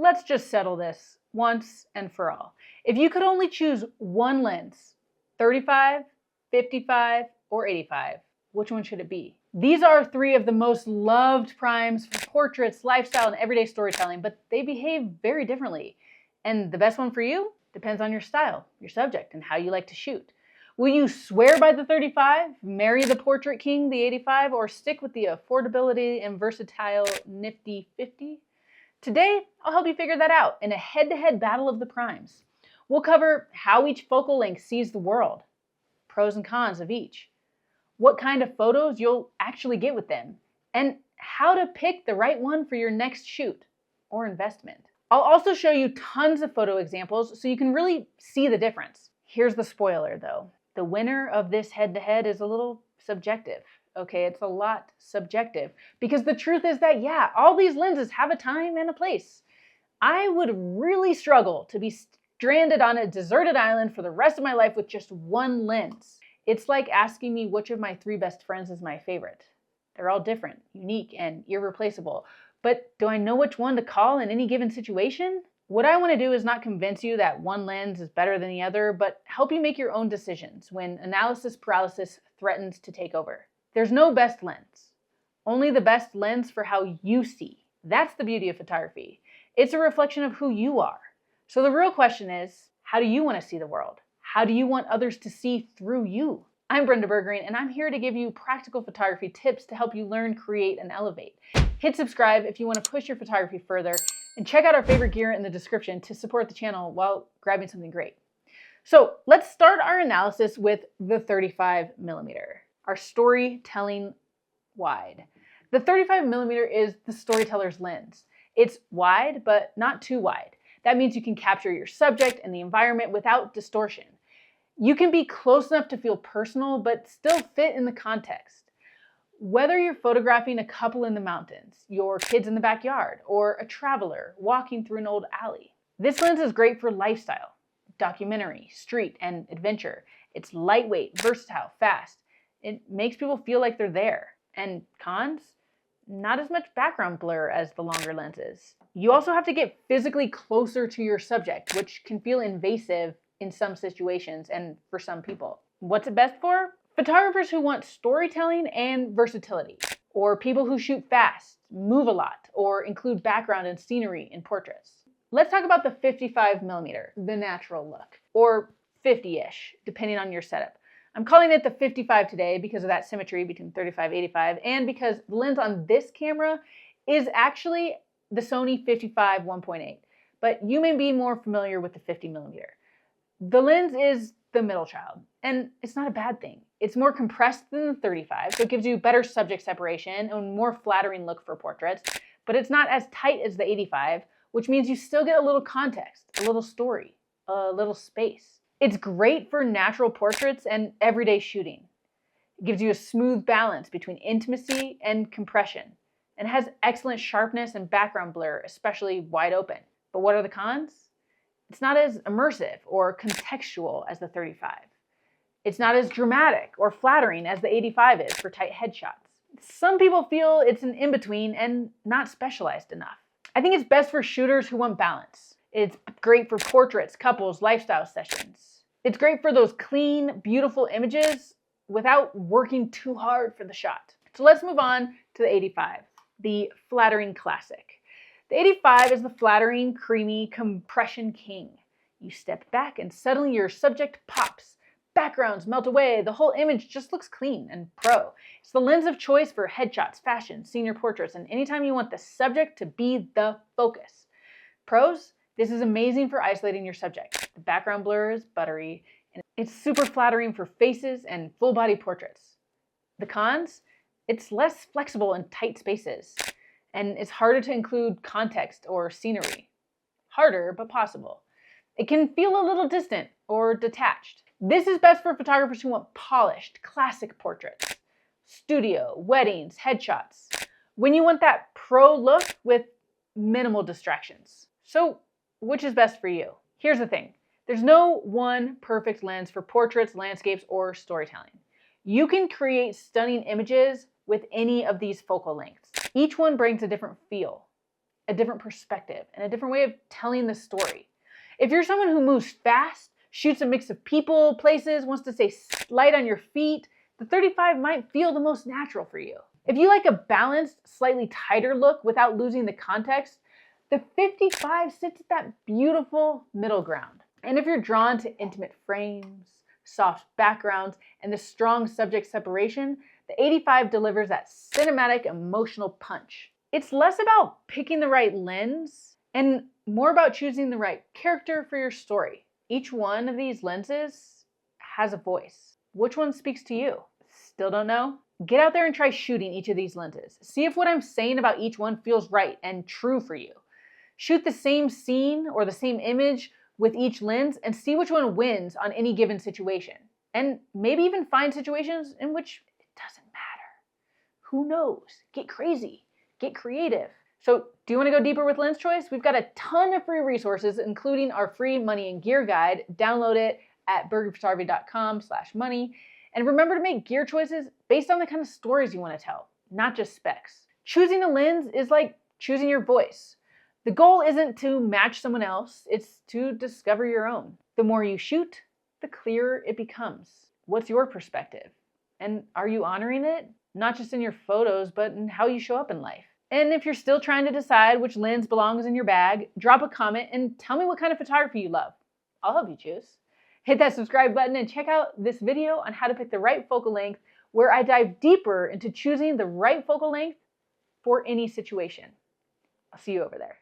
Let's just settle this once and for all. If you could only choose one lens, 35, 55, or 85, which one should it be? These are three of the most loved primes for portraits, lifestyle, and everyday storytelling, but they behave very differently. And the best one for you depends on your style, your subject, and how you like to shoot. Will you swear by the 35, marry the portrait king, the 85, or stick with the affordability and versatile nifty 50? Today, I'll help you figure that out in a head-to-head battle of the primes. We'll cover how each focal length sees the world, pros and cons of each, what kind of photos you'll actually get with them, and how to pick the right one for your next shoot or investment. I'll also show you tons of photo examples so you can really see the difference. Here's the spoiler though. The winner of this head-to-head is a little subjective. Okay, it's a lot subjective because the truth is that, yeah, all these lenses have a time and a place. I would really struggle to be stranded on a deserted island for the rest of my life with just one lens. It's like asking me which of my three best friends is my favorite. They're all different, unique, and irreplaceable. But do I know which one to call in any given situation? What I want to do is not convince you that one lens is better than the other, but help you make your own decisions when analysis paralysis threatens to take over. There's no best lens, only the best lens for how you see. That's the beauty of photography. It's a reflection of who you are. So the real question is, how do you want to see the world? How do you want others to see through you? I'm Brenda Bergering, and I'm here to give you practical photography tips to help you learn, create, and elevate. Hit subscribe if you want to push your photography further, and check out our favorite gear in the description to support the channel while grabbing something great. So let's start our analysis with the 35mm, our storytelling wide. The 35mm is the storyteller's lens. It's wide, but not too wide. That means you can capture your subject and the environment without distortion. You can be close enough to feel personal, but still fit in the context. Whether you're photographing a couple in the mountains, your kids in the backyard, or a traveler walking through an old alley, this lens is great for lifestyle, documentary, street, and adventure. It's lightweight, versatile, fast. It makes people feel like they're there. And cons? Not as much background blur as the longer lenses. You also have to get physically closer to your subject, which can feel invasive in some situations and for some people. What's it best for? Photographers who want storytelling and versatility, or people who shoot fast, move a lot, or include background and scenery in portraits. Let's talk about the 55mm, the natural look, or 50-ish, depending on your setup. I'm calling it the 55 today because of that symmetry between 35 and 85, and because the lens on this camera is actually the Sony 55 1.8, but you may be more familiar with the 50mm. The lens is the middle child, and it's not a bad thing. It's more compressed than the 35, so it gives you better subject separation and more flattering look for portraits, but it's not as tight as the 85, which means you still get a little context, a little story, a little space. It's great for natural portraits and everyday shooting. It gives you a smooth balance between intimacy and compression, and has excellent sharpness and background blur, especially wide open. But what are the cons? It's not as immersive or contextual as the 35. It's not as dramatic or flattering as the 85 is for tight headshots. Some people feel it's an in-between and not specialized enough. I think it's best for shooters who want balance. It's great for portraits, couples, lifestyle sessions. It's great for those clean, beautiful images without working too hard for the shot. So let's move on to the 85, the flattering classic. The 85 is the flattering, creamy compression king. You step back and suddenly your subject pops. Backgrounds melt away, the whole image just looks clean and pro. It's the lens of choice for headshots, fashion, senior portraits, and anytime you want the subject to be the focus. Pros? This is amazing for isolating your subject. The background blur is buttery, and it's super flattering for faces and full body portraits. The cons? It's less flexible in tight spaces, and it's harder to include context or scenery. Harder, but possible. It can feel a little distant or detached. This is best for photographers who want polished, classic portraits, studio, weddings, headshots, when you want that pro look with minimal distractions. So, which is best for you? Here's the thing. There's no one perfect lens for portraits, landscapes, or storytelling. You can create stunning images with any of these focal lengths. Each one brings a different feel, a different perspective and a different way of telling the story. If you're someone who moves fast, shoots a mix of people, places, wants to stay light on your feet, the 35 might feel the most natural for you. If you like a balanced, slightly tighter look without losing the context, the 55 sits at that beautiful middle ground. And if you're drawn to intimate frames, soft backgrounds, and the strong subject separation, the 85 delivers that cinematic emotional punch. It's less about picking the right lens and more about choosing the right character for your story. Each one of these lenses has a voice. Which one speaks to you? Still don't know? Get out there and try shooting each of these lenses. See if what I'm saying about each one feels right and true for you. Shoot the same scene or the same image with each lens and see which one wins on any given situation. And maybe even find situations in which it doesn't matter. Who knows? Get crazy. Get creative. So do you want to go deeper with lens choice? We've got a ton of free resources, including our free money and gear guide. Download it at burgerphotography.com/money. And remember to make gear choices based on the kind of stories you want to tell, not just specs. Choosing a lens is like choosing your voice. The goal isn't to match someone else, it's to discover your own. The more you shoot, the clearer it becomes. What's your perspective? And are you honoring it? Not just in your photos, but in how you show up in life. And if you're still trying to decide which lens belongs in your bag, drop a comment and tell me what kind of photography you love. I'll help you choose. Hit that subscribe button and check out this video on how to pick the right focal length, where I dive deeper into choosing the right focal length for any situation. I'll see you over there.